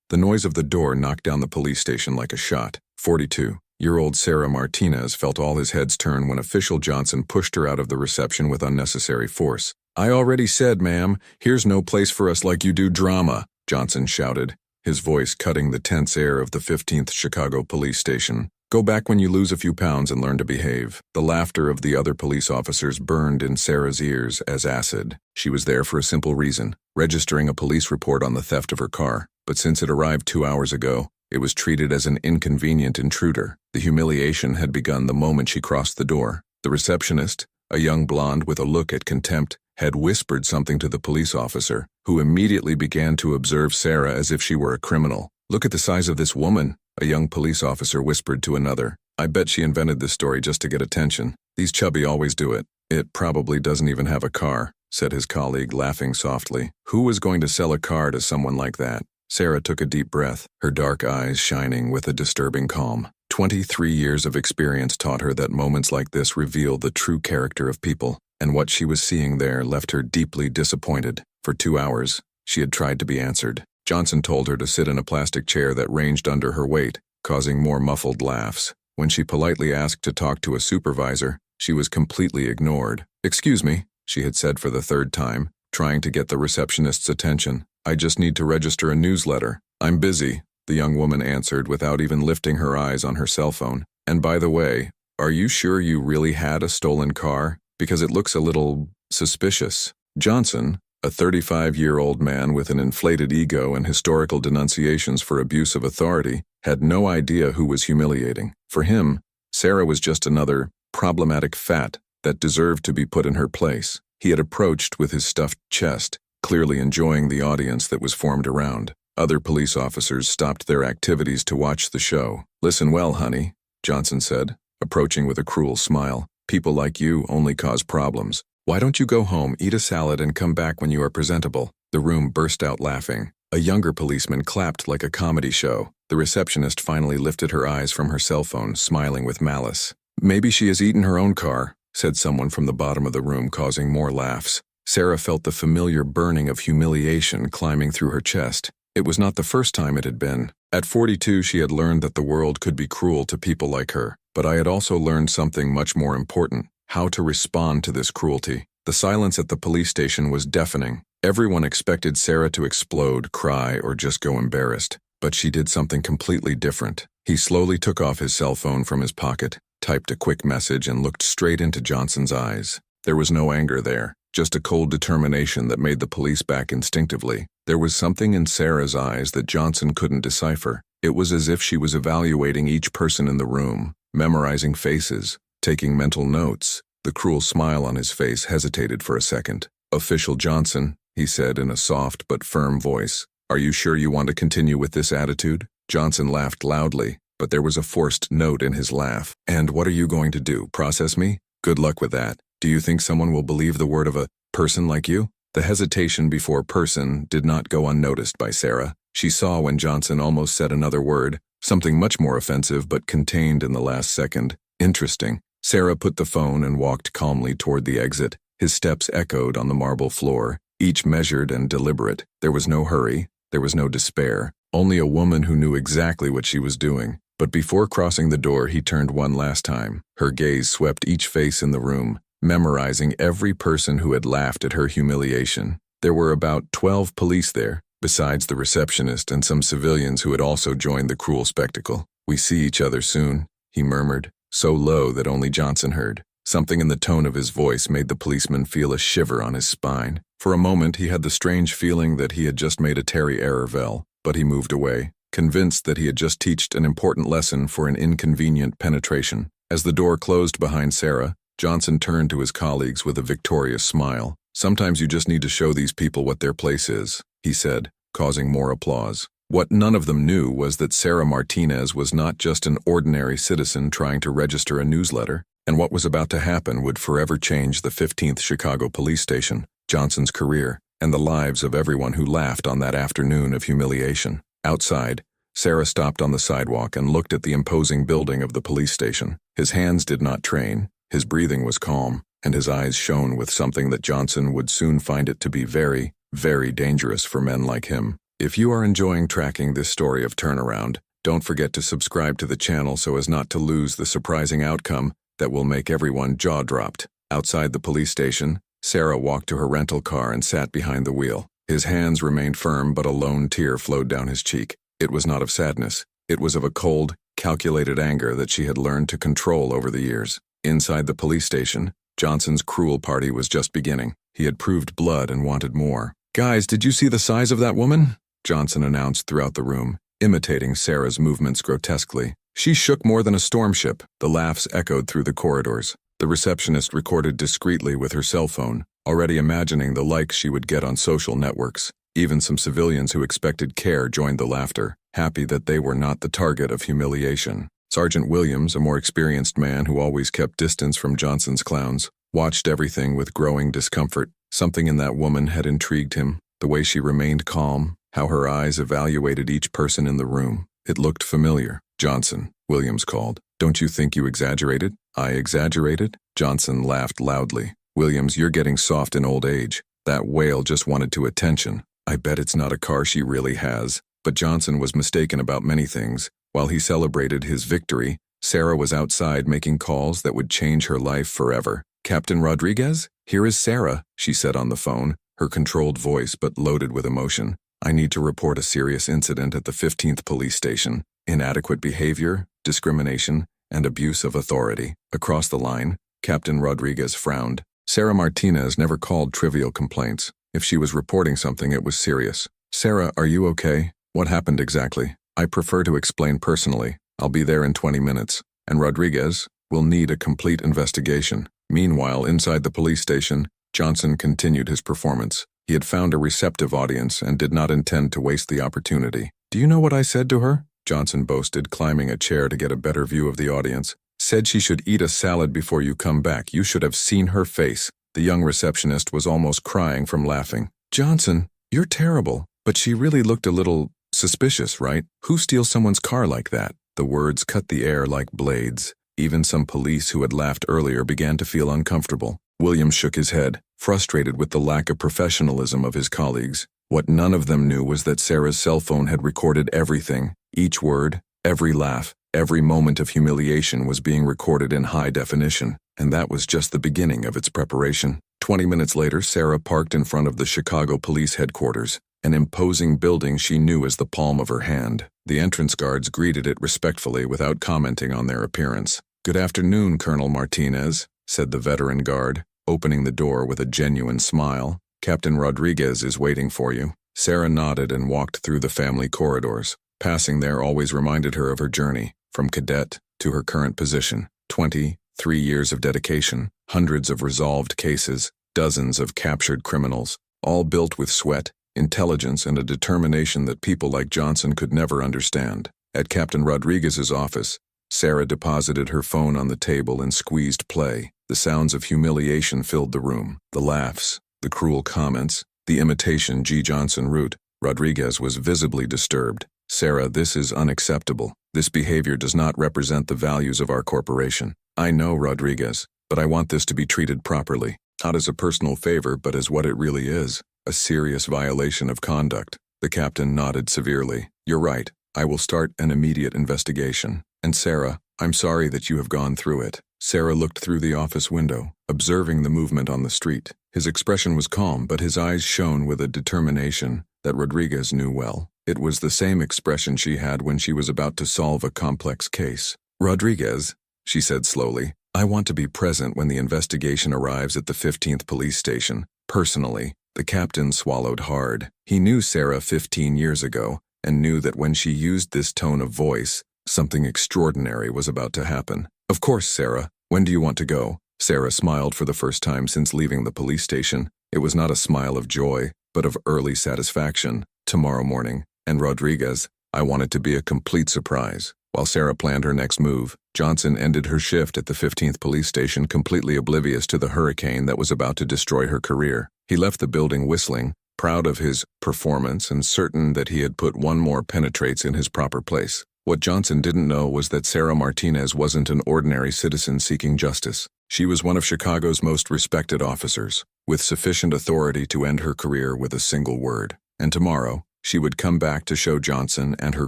The noise of the door knocked down the police station like a shot. 42-year-old Sarah Martinez felt all his heads turn when Official Johnson pushed her out of the reception with unnecessary force. "I already said, ma'am, here's no place for us like you do drama," Johnson shouted, his voice cutting the tense air of the 15th Chicago police station. "Go back when you lose a few pounds and learn to behave." The laughter of the other police officers burned in Sarah's ears as acid. She was there for a simple reason, registering a police report on the theft of her car. But since it arrived 2 hours ago, it was treated as an inconvenient intruder. The humiliation had begun the moment she crossed the door. The receptionist, a young blonde with a look at contempt, had whispered something to the police officer, who immediately began to observe Sarah as if she were a criminal. "Look at the size of this woman," a young police officer whispered to another. "I bet she invented this story just to get attention. These chubby always do it." "It probably doesn't even have a car," said his colleague, laughing softly. "Who was going to sell a car to someone like that?" Sarah took a deep breath, her dark eyes shining with a disturbing calm. 23 years of experience taught her that moments like this reveal the true character of people, and what she was seeing there left her deeply disappointed. For 2 hours, she had tried to be answered. Johnson told her to sit in a plastic chair that ranged under her weight, causing more muffled laughs. When she politely asked to talk to a supervisor, she was completely ignored. "Excuse me," she had said for the third time, trying to get the receptionist's attention. "I just need to register a newsletter." "I'm busy," the young woman answered without even lifting her eyes on her cell phone. "And by the way, are you sure you really had a stolen car? Because it looks a little suspicious." Johnson, a 35-year-old man with an inflated ego and historical denunciations for abuse of authority, had no idea who was humiliating. For him, Sarah was just another problematic fat that deserved to be put in her place. He had approached with his stuffed chest, clearly enjoying the audience that was formed around. Other police officers stopped their activities to watch the show. "Listen well, honey," Johnson said, approaching with a cruel smile. "People like you only cause problems. Why don't you go home, eat a salad, and come back when you are presentable?" The room burst out laughing. A younger policeman clapped like a comedy show. The receptionist finally lifted her eyes from her cell phone, smiling with malice. "Maybe she has eaten her own car," said someone from the bottom of the room, causing more laughs. Sarah felt the familiar burning of humiliation climbing through her chest. It was not the first time it had been. At 42, she had learned that the world could be cruel to people like her. But I had also learned something much more important: how to respond to this cruelty. The silence at the police station was deafening. Everyone expected Sarah to explode, cry, or just go embarrassed. But she did something completely different. He slowly took off his cell phone from his pocket, typed a quick message, and looked straight into Johnson's eyes. There was no anger there, just a cold determination that made the police back instinctively. There was something in Sarah's eyes that Johnson couldn't decipher. It was as if she was evaluating each person in the room, memorizing faces, taking mental notes. The cruel smile on his face hesitated for a second. "Official Johnson," he said in a soft but firm voice, "are you sure you want to continue with this attitude?" Johnson laughed loudly, but there was a forced note in his laugh. "And what are you going to do, process me? Good luck with that. Do you think someone will believe the word of a person like you?" The hesitation before person did not go unnoticed by Sarah. She saw when Johnson almost said another word, something much more offensive but contained in the last second. Interesting. Sarah put the phone and walked calmly toward the exit. His steps echoed on the marble floor, each measured and deliberate. There was no hurry, there was no despair, only a woman who knew exactly what she was doing. But before crossing the door, he turned one last time. Her gaze swept each face in the room, memorizing every person who had laughed at her humiliation. There were about 12 police there, besides the receptionist and some civilians who had also joined the cruel spectacle. "We see each other soon," he murmured, so low that only Johnson heard. Something in the tone of his voice made the policeman feel a shiver on his spine. For a moment he had the strange feeling that he had just made a Terry Errorville, but he moved away, convinced that he had just teached an important lesson for an inconvenient penetration. As the door closed behind Sarah, Johnson turned to his colleagues with a victorious smile. "Sometimes you just need to show these people what their place is," he said, causing more applause. What none of them knew was that Sarah Martinez was not just an ordinary citizen trying to register a newsletter, and what was about to happen would forever change the 15th Chicago police station, Johnson's career, and the lives of everyone who laughed on that afternoon of humiliation. Outside, Sarah stopped on the sidewalk and looked at the imposing building of the police station. His hands did not train, his breathing was calm, and his eyes shone with something that Johnson would soon find it to be very, very dangerous for men like him. If you are enjoying tracking this story of turnaround, don't forget to subscribe to the channel so as not to lose the surprising outcome that will make everyone jaw-dropped. Outside the police station, Sarah walked to her rental car and sat behind the wheel. His hands remained firm, but a lone tear flowed down his cheek. It was not of sadness. It was of a cold, calculated anger that she had learned to control over the years. Inside the police station, Johnson's cruel party was just beginning. He had proved blood and wanted more. "Guys, did you see the size of that woman?" Johnson announced throughout the room, imitating Sarah's movements grotesquely. She shook more than a storm ship. The laughs echoed through the corridors. The receptionist recorded discreetly with her cell phone, already imagining the likes she would get on social networks. Even some civilians who expected care joined the laughter, happy that they were not the target of humiliation. Sergeant Williams, a more experienced man who always kept distance from Johnson's clowns, watched everything with growing discomfort. Something in that woman had intrigued him, the way she remained calm, how her eyes evaluated each person in the room. It looked familiar. "Johnson," Williams called. "Don't you think you exaggerated?" "I exaggerated?" Johnson laughed loudly. "Williams, you're getting soft in old age. That whale just wanted to attention. I bet it's not a car she really has." But Johnson was mistaken about many things. While he celebrated his victory, Sarah was outside making calls that would change her life forever. "Captain Rodriguez, here is Sarah," she said on the phone, her controlled voice but loaded with emotion. "I need to report a serious incident at the 15th police station. Inadequate behavior, discrimination, and abuse of authority." Across the line, Captain Rodriguez frowned. Sarah Martinez never called trivial complaints. If she was reporting something, it was serious. "Sarah, are you okay? What happened exactly?" "I prefer to explain personally. I'll be there in 20 minutes. And Rodriguez will need a complete investigation." Meanwhile, inside the police station, Johnson continued his performance. He had found a receptive audience and did not intend to waste the opportunity. "Do you know what I said to her?" Johnson boasted, climbing a chair to get a better view of the audience. "Said she should eat a salad before you come back. You should have seen her face." The young receptionist was almost crying from laughing. "Johnson, you're terrible. But she really looked a little suspicious, right? Who steals someone's car like that?" The words cut the air like blades. Even some police who had laughed earlier began to feel uncomfortable. Williams shook his head, frustrated with the lack of professionalism of his colleagues. What none of them knew was that Sarah's cell phone had recorded everything. Each word, every laugh, every moment of humiliation was being recorded in high definition, and that was just the beginning of its preparation. 20 minutes later, Sarah parked in front of the Chicago Police Headquarters, an imposing building she knew as the palm of her hand. The entrance guards greeted it respectfully without commenting on their appearance. "Good afternoon, Colonel Martinez," said the veteran guard, opening the door with a genuine smile. "Captain Rodriguez is waiting for you." Sarah nodded and walked through the family corridors. Passing there always reminded her of her journey, from cadet to her current position. 23 years of dedication, hundreds of resolved cases, dozens of captured criminals, all built with sweat, intelligence, and a determination that people like Johnson could never understand. At Captain Rodriguez's office, Sarah deposited her phone on the table and squeezed play. The sounds of humiliation filled the room. The laughs, the cruel comments, the imitation G. Johnson route. Rodriguez was visibly disturbed. "Sarah, this is unacceptable. This behavior does not represent the values of our corporation." "I know, Rodriguez, but I want this to be treated properly. Not as a personal favor, but as what it really is. A serious violation of conduct." The captain nodded severely. "You're right. I will start an immediate investigation. And Sarah, I'm sorry that you have gone through it." Sarah looked through the office window, observing the movement on the street. His expression was calm, but his eyes shone with a determination that Rodriguez knew well. It was the same expression she had when she was about to solve a complex case. "Rodriguez," she said slowly, "I want to be present when the investigation arrives at the 15th police station. Personally." The captain swallowed hard. He knew Sarah 15 years ago, and knew that when she used this tone of voice, something extraordinary was about to happen. "Of course, Sarah. When do you want to go?" Sarah smiled for the first time since leaving the police station. It was not a smile of joy, but of early satisfaction. "Tomorrow morning. And Rodriguez, I want it to be a complete surprise." While Sarah planned her next move, Johnson ended her shift at the 15th police station completely oblivious to the hurricane that was about to destroy her career. He left the building whistling, proud of his performance and certain that he had put one more penetrates in his proper place. What Johnson didn't know was that Sarah Martinez wasn't an ordinary citizen seeking justice. She was one of Chicago's most respected officers, with sufficient authority to end her career with a single word. And tomorrow, she would come back to show Johnson and her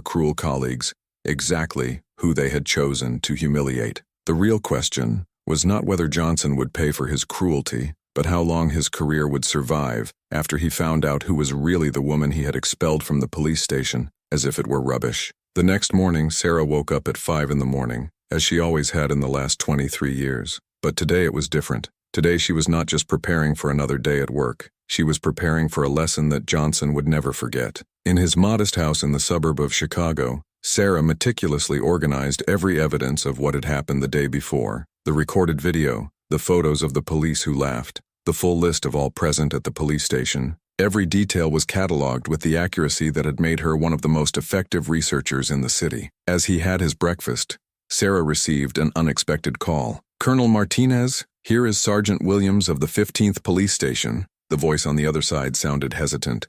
cruel colleagues exactly who they had chosen to humiliate. The real question was not whether Johnson would pay for his cruelty, but how long his career would survive after he found out who was really the woman he had expelled from the police station, as if it were rubbish. The next morning, Sarah woke up at 5 in the morning, as she always had in the last 23 years. But today it was different. Today she was not just preparing for another day at work. She was preparing for a lesson that Johnson would never forget. In his modest house in the suburb of Chicago, Sarah meticulously organized every evidence of what had happened the day before: the recorded video, the photos of the police who laughed, the full list of all present at the police station. Every detail was cataloged with the accuracy that had made her one of the most effective researchers in the city. As he had his breakfast, Sarah received an unexpected call. "Colonel Martinez, here is Sergeant Williams of the 15th Police Station." The voice on the other side sounded hesitant.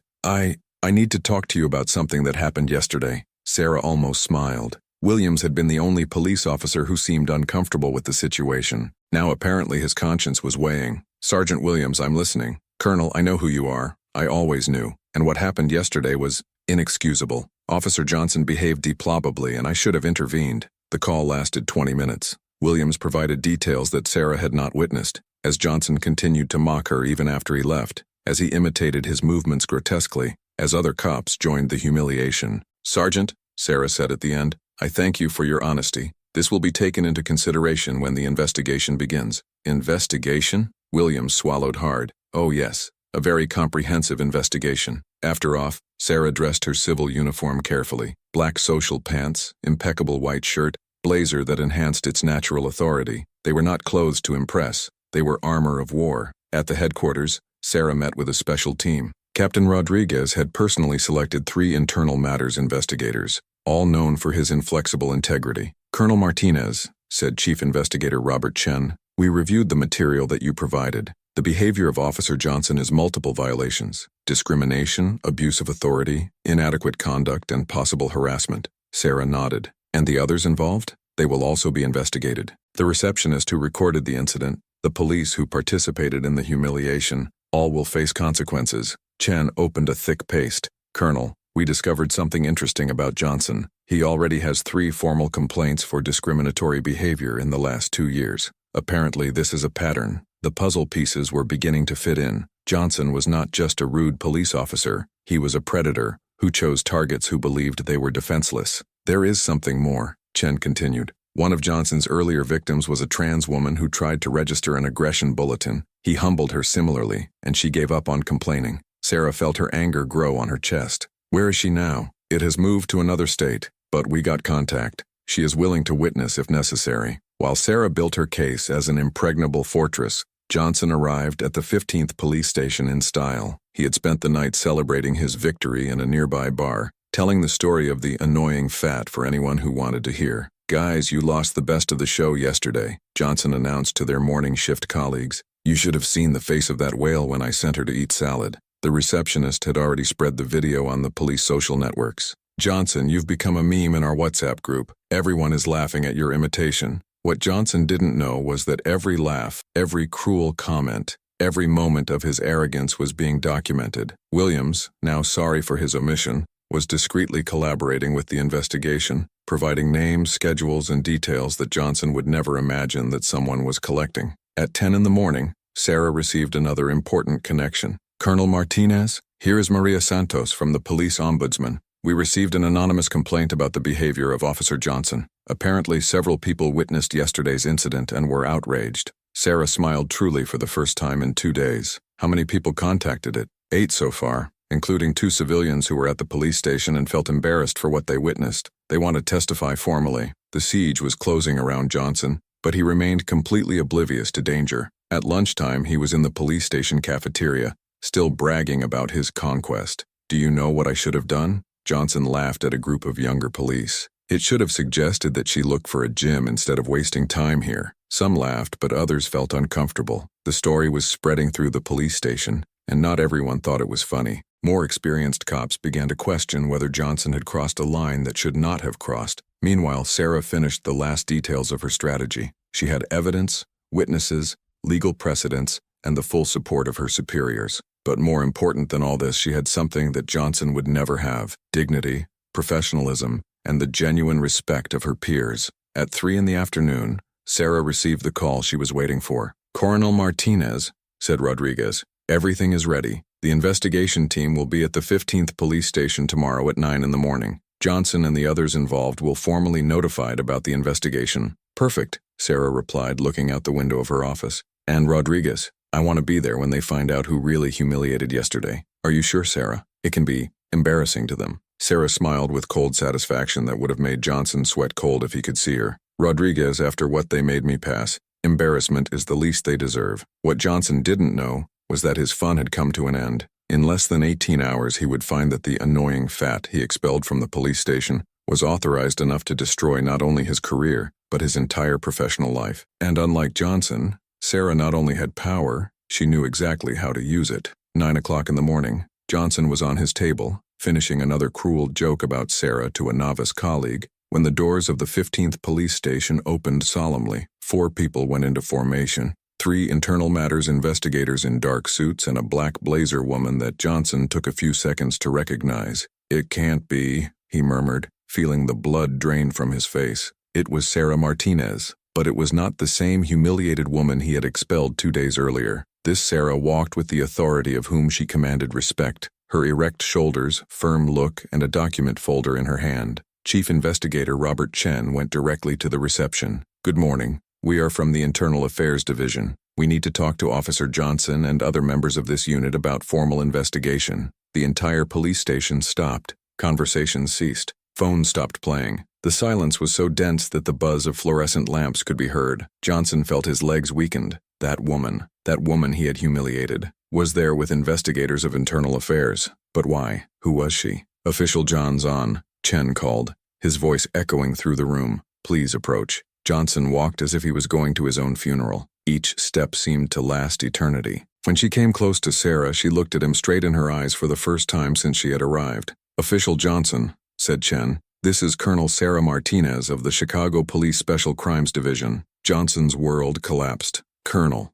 I need to talk to you about something that happened yesterday." Sarah almost smiled. Williams had been the only police officer who seemed uncomfortable with the situation. Now apparently his conscience was weighing. "Sergeant Williams, I'm listening." "Colonel, I know who you are. I always knew. And what happened yesterday was inexcusable. Officer Johnson behaved deplorably and I should have intervened." The call lasted 20 minutes. Williams provided details that Sarah had not witnessed, as Johnson continued to mock her even after he left, as he imitated his movements grotesquely, as other cops joined the humiliation. "Sergeant," Sarah said at the end, "I thank you for your honesty. This will be taken into consideration when the investigation begins." "Investigation?" Williams swallowed hard. "Oh yes, a very comprehensive investigation." After off, Sarah dressed her civil uniform carefully. Black social pants, impeccable white shirt, blazer that enhanced its natural authority. They were not clothes to impress. They were armor of war. At the headquarters, Sarah met with a special team. Captain Rodriguez had personally selected 3 internal matters investigators, all known for his inflexible integrity. "Colonel Martinez," said Chief Investigator Robert Chen, "we reviewed the material that you provided. The behavior of Officer Johnson is multiple violations: discrimination, abuse of authority, inadequate conduct, and possible harassment." Sarah nodded. "And the others involved? They will also be investigated. The receptionist who recorded the incident, the police who participated in the humiliation, all will face consequences." Chen opened a thick paste. "Colonel, we discovered something interesting about Johnson. He already has 3 formal complaints for discriminatory behavior in the last 2 years. Apparently this is a pattern." The puzzle pieces were beginning to fit in. Johnson was not just a rude police officer. He was a predator who chose targets who believed they were defenseless. "There is something more," Chen continued. "One of Johnson's earlier victims was a trans woman who tried to register an aggression bulletin. He humbled her similarly, and she gave up on complaining." Sarah felt her anger grow on her chest. "Where is she now?" "It has moved to another state, but we got contact. She is willing to witness if necessary." While Sarah built her case as an impregnable fortress, Johnson arrived at the 15th Police Station in style. He had spent the night celebrating his victory in a nearby bar, telling the story of the annoying fat for anyone who wanted to hear. "Guys, you lost the best of the show yesterday," Johnson announced to their morning shift colleagues. "You should have seen the face of that whale when I sent her to eat salad." The receptionist had already spread the video on the police social networks. "Johnson, you've become a meme in our WhatsApp group. Everyone is laughing at your imitation." What Johnson didn't know was that every laugh, every cruel comment, every moment of his arrogance was being documented. Williams, now sorry for his omission, was discreetly collaborating with the investigation, providing names, schedules, and details that Johnson would never imagine that someone was collecting. At 10 in the morning, Sarah received another important connection. "Colonel Martinez, here is Maria Santos from the police ombudsman. We received an anonymous complaint about the behavior of Officer Johnson. Apparently several people witnessed yesterday's incident and were outraged." Sarah smiled truly for the first time in 2 days. "How many people contacted it?" 8 so far, including 2 civilians who were at the police station and felt embarrassed for what they witnessed. They want to testify formally. The siege was closing around Johnson, but he remained completely oblivious to danger. At lunchtime, he was in the police station cafeteria, still bragging about his conquest. "Do you know what I should have done?" Johnson laughed at a group of younger police. "It should have suggested that she look for a gym instead of wasting time here." Some laughed, but others felt uncomfortable. The story was spreading through the police station, and not everyone thought it was funny. More experienced cops began to question whether Johnson had crossed a line that should not have crossed. Meanwhile, Sarah finished the last details of her strategy. She had evidence, witnesses, legal precedents, and the full support of her superiors. But more important than all this, she had something that Johnson would never have: dignity, professionalism, and the genuine respect of her peers. At 3 in the afternoon, Sarah received the call she was waiting for. "Coronel Martinez," said Rodriguez, "everything is ready. The investigation team will be at the 15th police station tomorrow at 9 in the morning. Johnson and the others involved will formally notified about the investigation." "Perfect," Sarah replied, looking out the window of her office. "And Rodriguez, I want to be there when they find out who really humiliated yesterday." "Are you sure, Sarah? It can be embarrassing to them." Sarah smiled with cold satisfaction that would have made Johnson sweat cold if he could see her. "Rodriguez, after what they made me pass, embarrassment is the least they deserve." What Johnson didn't know was that his fun had come to an end. In less than 18 hours, he would find that the annoying fat he expelled from the police station was authorized enough to destroy not only his career, but his entire professional life. And unlike Johnson, Sarah not only had power, she knew exactly how to use it. 9 o'clock in the morning, Johnson was on his table, finishing another cruel joke about Sarah to a novice colleague, when the doors of the 15th police station opened solemnly. 4 people went into formation. 3 internal matters investigators in dark suits and a black blazer woman that Johnson took a few seconds to recognize. "It can't be," he murmured, feeling the blood drain from his face. It was Sarah Martinez, but it was not the same humiliated woman he had expelled 2 days earlier. This Sarah walked with the authority of whom she commanded respect, her erect shoulders, firm look, and a document folder in her hand. Chief Investigator Robert Chen went directly to the reception. "Good morning. We are from the Internal Affairs Division. We need to talk to Officer Johnson and other members of this unit about formal investigation." The entire police station stopped. Conversations ceased. Phones stopped playing. The silence was so dense that the buzz of fluorescent lamps could be heard. Johnson felt his legs weakened. That woman he had humiliated, was there with investigators of internal affairs. But why? Who was she? "Official John's on," Chen called, his voice echoing through the room. "Please approach." Johnson walked as if he was going to his own funeral. Each step seemed to last eternity. When she came close to Sarah, she looked at him straight in her eyes for the first time since she had arrived. "Official Johnson," said Chen, "this is Colonel Sarah Martinez of the Chicago Police Special Crimes Division." Johnson's world collapsed. Colonel,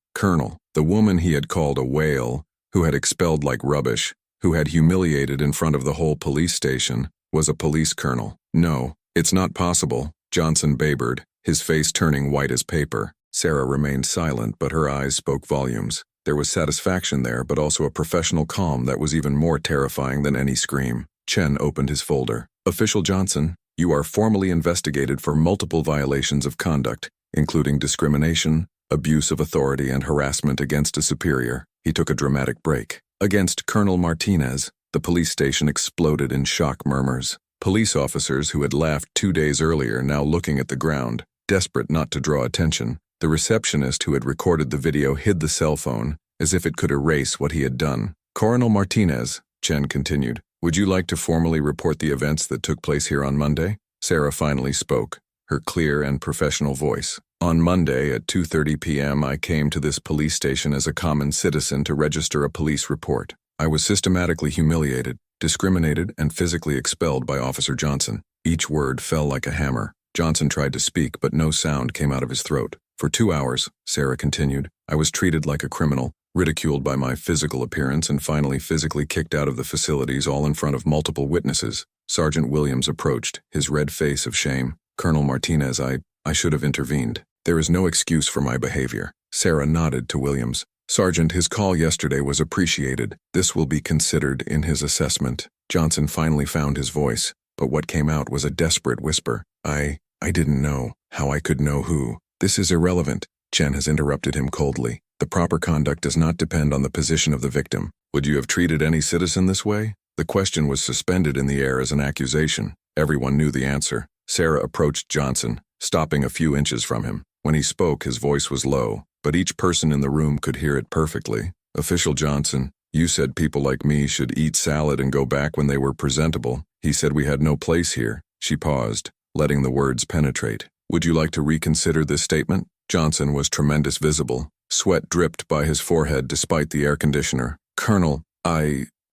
the woman he had called a whale, who had expelled like rubbish, who had humiliated in front of the whole police station, was a police colonel. "No, it's not possible," Johnson babered, his face turning white as paper. Sarah remained silent, but her eyes spoke volumes. There was satisfaction there, but also a professional calm that was even more terrifying than any scream. Chen opened his folder. "Official Johnson, you are formally investigated for multiple violations of conduct, including discrimination, abuse of authority, and harassment against a superior." He took a dramatic break. Against Colonel Martinez, the police station exploded in shock murmurs. Police officers who had laughed 2 days earlier now looking at the ground, desperate not to draw attention. The receptionist who had recorded the video hid the cell phone, as if it could erase what he had done. "Coronel Martinez," Chen continued, "would you like to formally report the events that took place here on Monday?" Sarah finally spoke, her clear and professional voice. "On Monday at 2:30 p.m. I came to this police station as a common citizen to register a police report. I was systematically humiliated, discriminated, and physically expelled by Officer Johnson." Each word fell like a hammer. Johnson tried to speak, but no sound came out of his throat. "For 2 hours, Sarah continued, I was treated like a criminal, ridiculed by my physical appearance, and finally physically kicked out of the facilities, all in front of multiple witnesses." Sergeant Williams approached, his red face of shame. "Colonel Martinez, I should have intervened. There is no excuse for my behavior." Sarah nodded to Williams. "Sergeant, his call yesterday was appreciated. This will be considered in his assessment." Johnson finally found his voice, but what came out was a desperate whisper. I didn't know. How I could know who." "This is irrelevant," Chen has interrupted him coldly. "The proper conduct does not depend on the position of the victim." "Would you have treated any citizen this way?" The question was suspended in the air as an accusation. Everyone knew the answer. Sarah approached Johnson, stopping a few inches from him. When he spoke, his voice was low, but each person in the room could hear it perfectly. "Official Johnson, you said people like me should eat salad and go back when they were presentable. He said we had no place here." She paused, letting the words penetrate. "Would you like to reconsider this statement?" Johnson was tremendous visible. Sweat dripped by his forehead despite the air conditioner. "Colonel,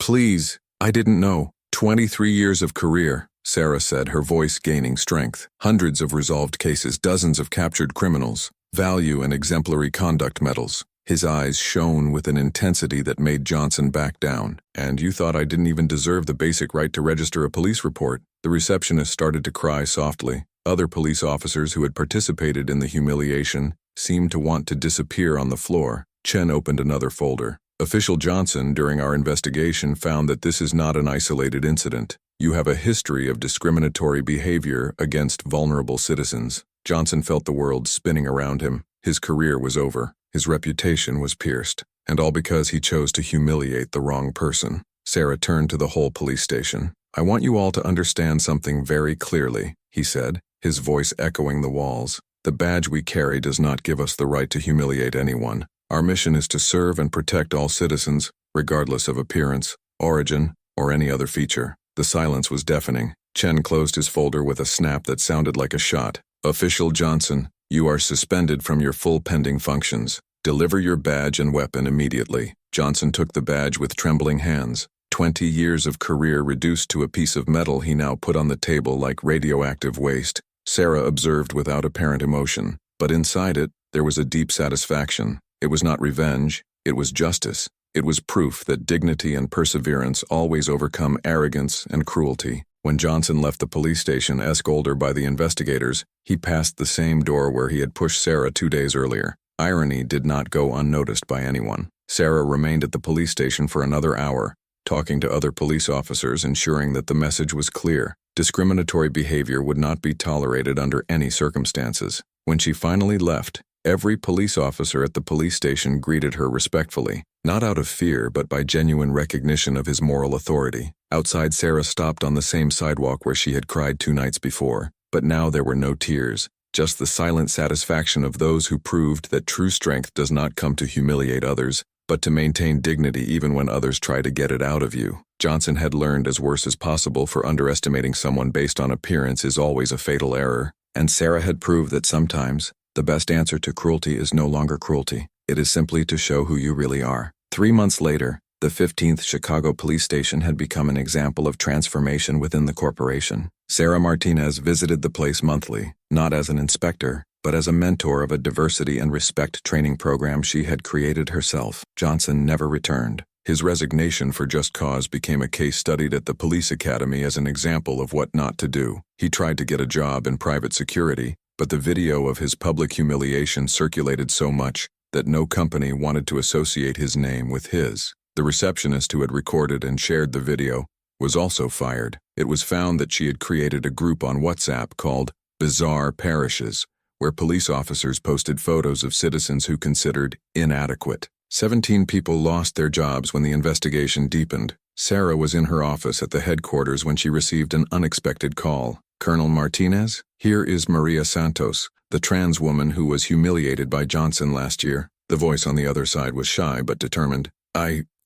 please, I didn't know." 23 years of career, Sarah said, her voice gaining strength. Hundreds of resolved cases, dozens of captured criminals, value and exemplary conduct medals. His eyes shone with an intensity that made Johnson back down. "And you thought I didn't even deserve the basic right to register a police report?" The receptionist started to cry softly. Other police officers who had participated in the humiliation seemed to want to disappear on the floor. Chen opened another folder. "Official Johnson, during our investigation, found that this is not an isolated incident. You have a history of discriminatory behavior against vulnerable citizens." Johnson felt the world spinning around him. His career was over. His reputation was pierced. And all because he chose to humiliate the wrong person. Sarah turned to the whole police station. "I want you all to understand something very clearly," he said, his voice echoing the walls. "The badge we carry does not give us the right to humiliate anyone. Our mission is to serve and protect all citizens, regardless of appearance, origin, or any other feature." The silence was deafening. Chen closed his folder with a snap that sounded like a shot. "Official Johnson, you are suspended from your full pending functions. Deliver your badge and weapon immediately." Johnson took the badge with trembling hands. 20 years of career reduced to a piece of metal he now put on the table like radioactive waste. Sarah observed without apparent emotion, but inside it, there was a deep satisfaction. It was not revenge, it was justice. It was proof that dignity and perseverance always overcome arrogance and cruelty. When Johnson left the police station escorted by the investigators, he passed the same door where he had pushed Sarah 2 days earlier. Irony did not go unnoticed by anyone. Sarah remained at the police station for another hour, talking to other police officers, ensuring that the message was clear. Discriminatory behavior would not be tolerated under any circumstances. When she finally left, every police officer at the police station greeted her respectfully, not out of fear but by genuine recognition of his moral authority. Outside, Sarah stopped on the same sidewalk where she had cried 2 nights before, but now there were no tears, just the silent satisfaction of those who proved that true strength does not come to humiliate others, but to maintain dignity even when others try to get it out of you. Johnson had learned as worse as possible for underestimating someone based on appearance is always a fatal error, and Sarah had proved that sometimes the best answer to cruelty is no longer cruelty. It is simply to show who you really are. 3 months later, the 15th Chicago Police Station had become an example of transformation within the corporation. Sarah Martinez visited the place monthly, not as an inspector, but as a mentor of a diversity and respect training program she had created herself. Johnson never returned. His resignation for just cause became a case studied at the police academy as an example of what not to do. He tried to get a job in private security, but the video of his public humiliation circulated so much that no company wanted to associate his name with his. The receptionist who had recorded and shared the video was also fired. It was found that she had created a group on WhatsApp called Bizarre Parishes, where police officers posted photos of citizens who considered inadequate. 17 people lost their jobs when the investigation deepened. Sarah was in her office at the headquarters when she received an unexpected call. "Colonel Martinez, here is Maria Santos, the trans woman who was humiliated by Johnson last year." The voice on the other side was shy but determined.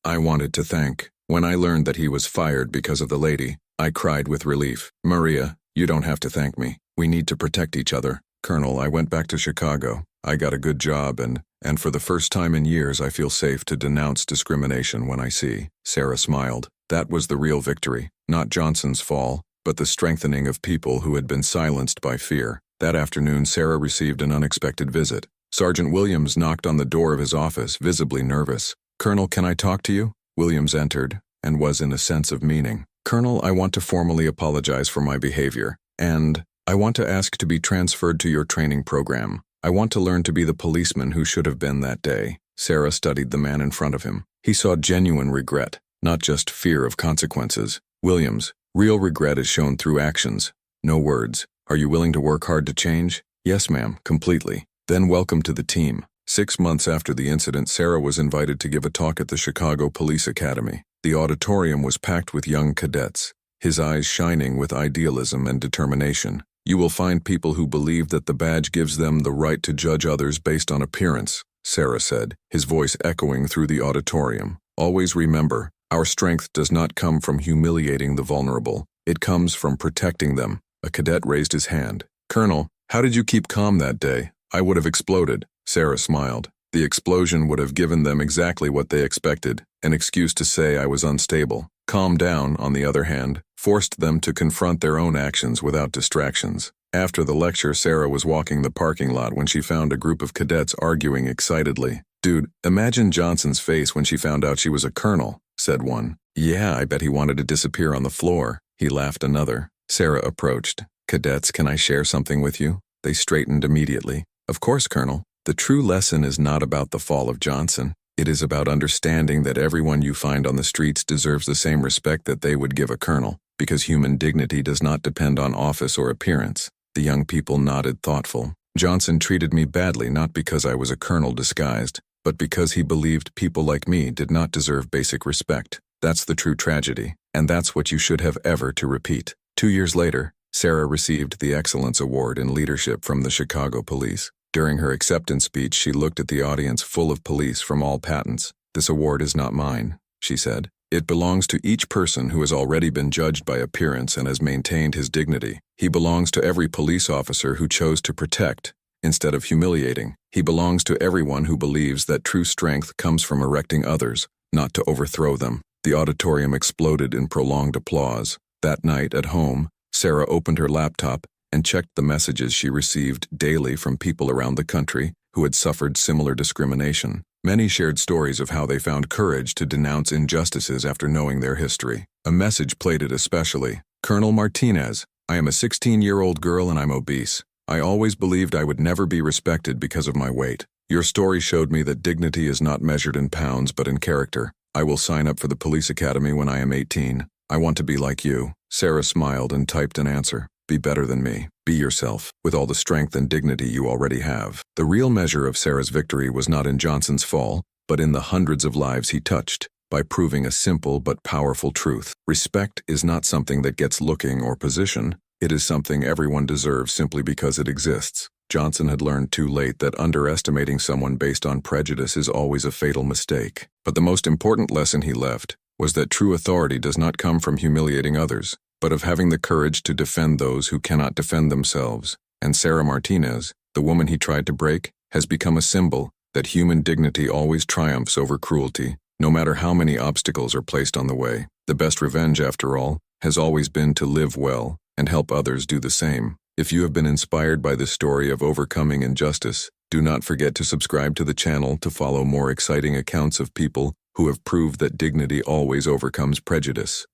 I wanted to thank. When I learned that he was fired because of the lady, I cried with relief. "Maria, you don't have to thank me. We need to protect each other." "Colonel, I went back to Chicago. I got a good job and for the first time in years I feel safe to denounce discrimination when I see." Sarah smiled. That was the real victory, not Johnson's fall, but the strengthening of people who had been silenced by fear. That afternoon, Sarah received an unexpected visit. Sergeant Williams knocked on the door of his office, visibly nervous. "Colonel, can I talk to you?" Williams entered, and was in a sense of meaning. "Colonel, I want to formally apologize for my behavior, and I want to ask to be transferred to your training program. I want to learn to be the policeman who should have been that day." Sarah studied the man in front of him. He saw genuine regret, not just fear of consequences. "Williams, real regret is shown through actions, no words. Are you willing to work hard to change?" "Yes, ma'am, completely." "Then welcome to the team." 6 months after the incident, Sarah was invited to give a talk at the Chicago Police Academy. The auditorium was packed with young cadets, his eyes shining with idealism and determination. "You will find people who believe that the badge gives them the right to judge others based on appearance," Sarah said, his voice echoing through the auditorium. "Always remember, our strength does not come from humiliating the vulnerable. It comes from protecting them." A cadet raised his hand. "Colonel, how did you keep calm that day?" "I would have exploded." Sarah smiled. "The explosion would have given them exactly what they expected, an excuse to say I was unstable. Calm down, on the other hand, forced them to confront their own actions without distractions." After the lecture, Sarah was walking the parking lot when she found a group of cadets arguing excitedly. Dude, imagine Johnson's face when she found out she was a colonel, said one. Yeah, I bet he wanted to disappear on the floor. He laughed another. Sarah approached. Cadets, can I share something with you? They straightened immediately. Of course, Colonel. The true lesson is not about the fall of Johnson. It is about understanding that everyone you find on the streets deserves the same respect that they would give a colonel, because human dignity does not depend on office or appearance. The young people nodded thoughtful. Johnson treated me badly not because I was a colonel disguised, but because he believed people like me did not deserve basic respect. That's the true tragedy, and that's what you should have ever to repeat. 2 years later, Sarah received the Excellence Award in Leadership from the Chicago Police. During her acceptance speech, she looked at the audience full of police from all patents. This award is not mine, she said. It belongs to each person who has already been judged by appearance and has maintained his dignity. He belongs to every police officer who chose to protect, instead of humiliating. He belongs to everyone who believes that true strength comes from erecting others, not to overthrow them. The auditorium exploded in prolonged applause. That night, at home, Sarah opened her laptop and checked the messages she received daily from people around the country who had suffered similar discrimination. Many shared stories of how they found courage to denounce injustices after knowing their history. A message plated especially. Colonel Martinez, I am a 16-year-old girl and I'm obese. I always believed I would never be respected because of my weight. Your story showed me that dignity is not measured in pounds but in character. I will sign up for the police academy when I am 18. I want to be like you. Sarah smiled and typed an answer. Be better than me. Be yourself, with all the strength and dignity you already have. The real measure of Sarah's victory was not in Johnson's fall, but in the hundreds of lives he touched, by proving a simple but powerful truth. Respect is not something that gets looking or position. It is something everyone deserves simply because it exists. Johnson had learned too late that underestimating someone based on prejudice is always a fatal mistake. But the most important lesson he left was that true authority does not come from humiliating others, but of having the courage to defend those who cannot defend themselves. And Sarah Martinez, the woman he tried to break, has become a symbol that human dignity always triumphs over cruelty, no matter how many obstacles are placed on the way. The best revenge, after all, has always been to live well and help others do the same. If you have been inspired by this story of overcoming injustice, do not forget to subscribe to the channel to follow more exciting accounts of people who have proved that dignity always overcomes prejudice.